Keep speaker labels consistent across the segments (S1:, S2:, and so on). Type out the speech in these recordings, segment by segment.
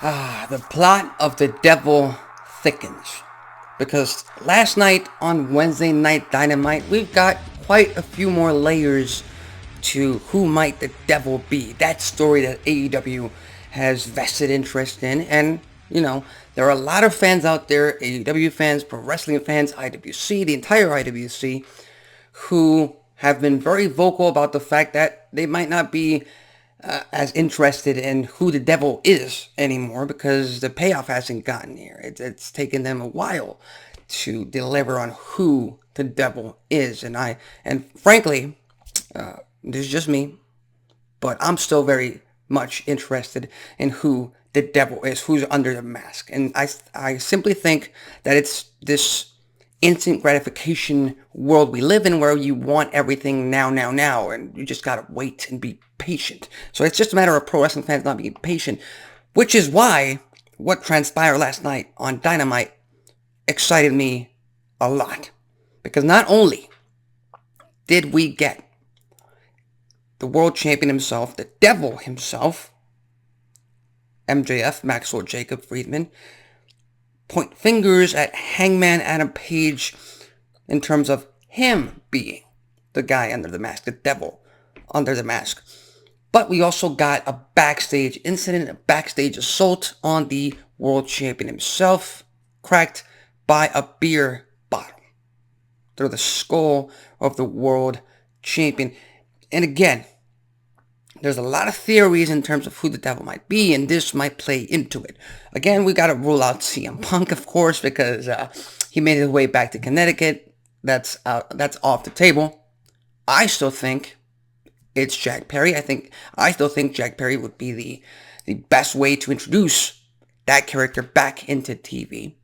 S1: The plot of the devil thickens. Because last night on Wednesday Night Dynamite, we've got quite a few more layers to who might the devil be. That story that AEW has vested interest in. And, there are a lot of fans out there, AEW fans, pro wrestling fans, IWC, the entire IWC, who have been very vocal about the fact that they might not be as interested in who the devil is anymore because the payoff hasn't gotten here. It's taken them a while to deliver on who the devil is, and frankly, this is just me, but I'm still very much interested in who the devil is, who's under the mask, and I simply think that it's this instant gratification world we live in where you want everything now, and you just gotta wait and be patient. So it's just a matter of pro wrestling fans not being patient, which is why what transpired last night on Dynamite excited me a lot. Because not only did we get the world champion himself, the devil himself, MJF, Maxwell Jacob Friedman, point fingers at Hangman Adam Page in terms of him being the guy under the mask, the devil under the mask. But we also got a backstage incident, a backstage assault on the world champion himself, cracked by a beer bottle through the skull of the world champion. And again, there's a lot of theories in terms of who the devil might be, and this might play into it. Again, we got to rule out CM Punk, of course, because he made his way back to Connecticut. That's off the table. I still think it's Jack Perry. I still think Jack Perry would be the best way to introduce that character back into TV.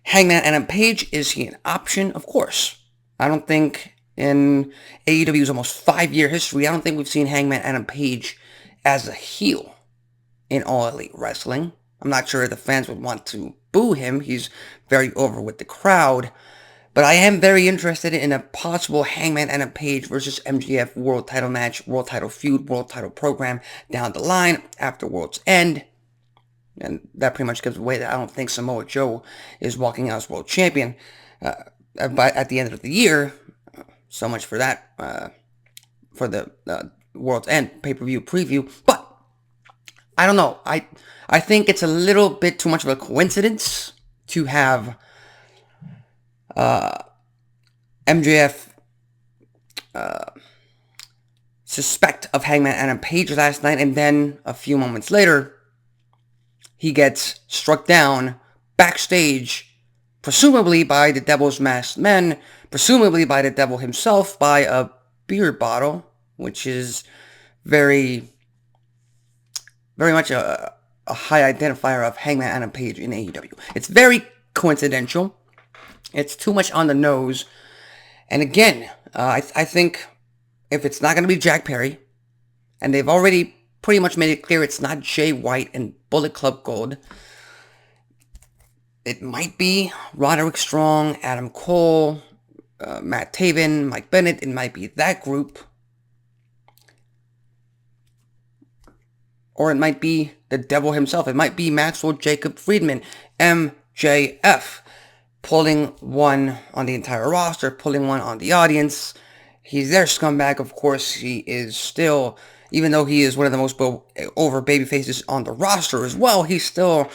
S1: Hangman Adam Page, is he an option? Of course. I don't think in AEW's almost 5-year history, I don't think we've seen Hangman Adam Page as a heel in All Elite Wrestling. I'm not sure if the fans would want to boo him. He's very over with the crowd. But I am very interested in a possible Hangman Adam Page versus MJF world title match, world title feud, world title program down the line after World's End. And that pretty much gives away that I don't think Samoa Joe is walking out as world champion at the end of the year. So much for that, for the World's End pay-per-view preview. But I don't know. I think it's a little bit too much of a coincidence to have MJF suspect of Hangman Adam Page last night, and then a few moments later, he gets struck down backstage, presumably by the Devil's Masked Men, presumably by the devil himself, by a beer bottle, which is very, very much a high identifier of Hangman Adam Page in AEW. It's very coincidental. It's too much on the nose. And again, I think if it's not going to be Jack Perry, and they've already pretty much made it clear it's not Jay White and Bullet Club Gold, it might be Roderick Strong, Adam Cole, Matt Taven, Mike Bennett. It might be that group. Or it might be the devil himself. It might be Maxwell Jacob Friedman, MJF, pulling one on the entire roster, pulling one on the audience. He's their scumbag, of course. He is still, even though he is one of the most over babyfaces on the roster as well, he's still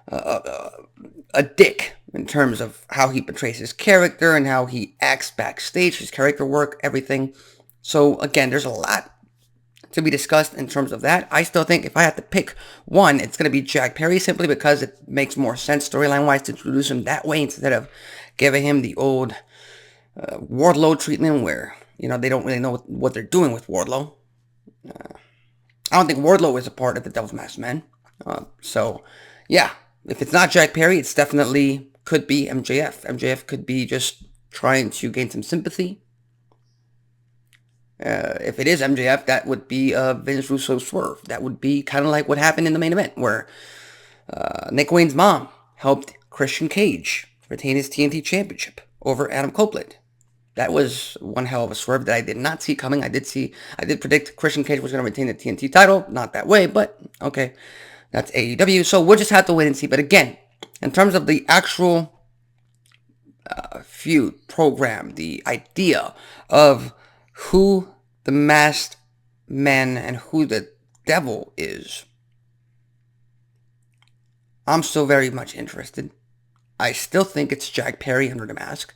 S1: a dick in terms of how he portrays his character and how he acts backstage, his character work, everything. So again, there's a lot to be discussed in terms of that. I still think if I had to pick one, it's going to be Jack Perry, simply because it makes more sense storyline-wise to introduce him that way instead of giving him the old Wardlow treatment where, they don't really know what they're doing with Wardlow. I don't think Wardlow is a part of the Devil's Masked Men. So, yeah, if it's not Jack Perry, it's definitely could be MJF. MJF could be just trying to gain some sympathy. If it is MJF, that would be Vince Russo swerve. That would be kind of like what happened in the main event, where Nick Wayne's mom helped Christian Cage retain his TNT Championship over Adam Copeland. That was one hell of a swerve that I did not see coming. I did predict Christian Cage was going to retain the TNT title. Not that way, but okay. That's AEW. So we'll just have to wait and see. But again, in terms of the actual feud program, the idea of who the masked men and who the devil is, I'm still very much interested. I still think it's Jack Perry under the mask.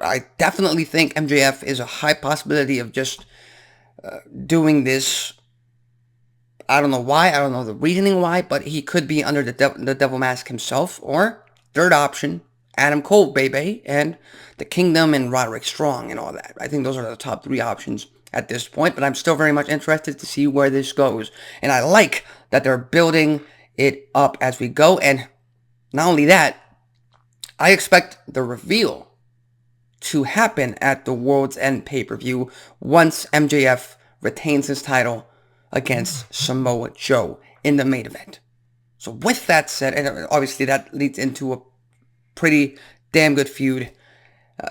S1: I definitely think MJF is a high possibility of just doing this. I don't know why. I don't know the reasoning why, but he could be under the devil mask himself. Or, third option, Adam Cole, baby, and the Kingdom and Roderick Strong and all that. I think those are the top 3 options at this point, but I'm still very much interested to see where this goes. And I like that they're building it up as we go. And not only that, I expect the reveal to happen at the World's End pay-per-view once MJF retains his title against Samoa Joe in the main event. So with that said, and obviously that leads into a pretty damn good feud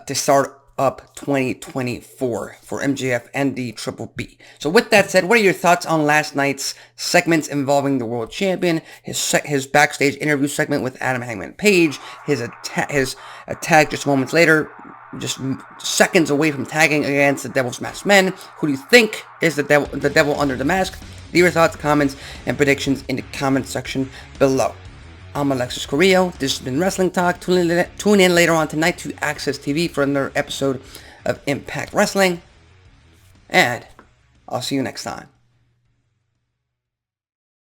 S1: to start up 2024 for MJF and the Triple B. So with that said, what are your thoughts on last night's segments involving the World Champion, his backstage interview segment with Adam Hangman Page, his attack just moments later, just seconds away from tagging against the Devil's Masked Men? Who do you think is the devil under the mask? Leave your thoughts, comments, and predictions in the comment section below. I'm Alexis Carrillo. This has been Wrestling Talk. Tune in later on tonight to Access TV for another episode of Impact Wrestling. And I'll see you next time.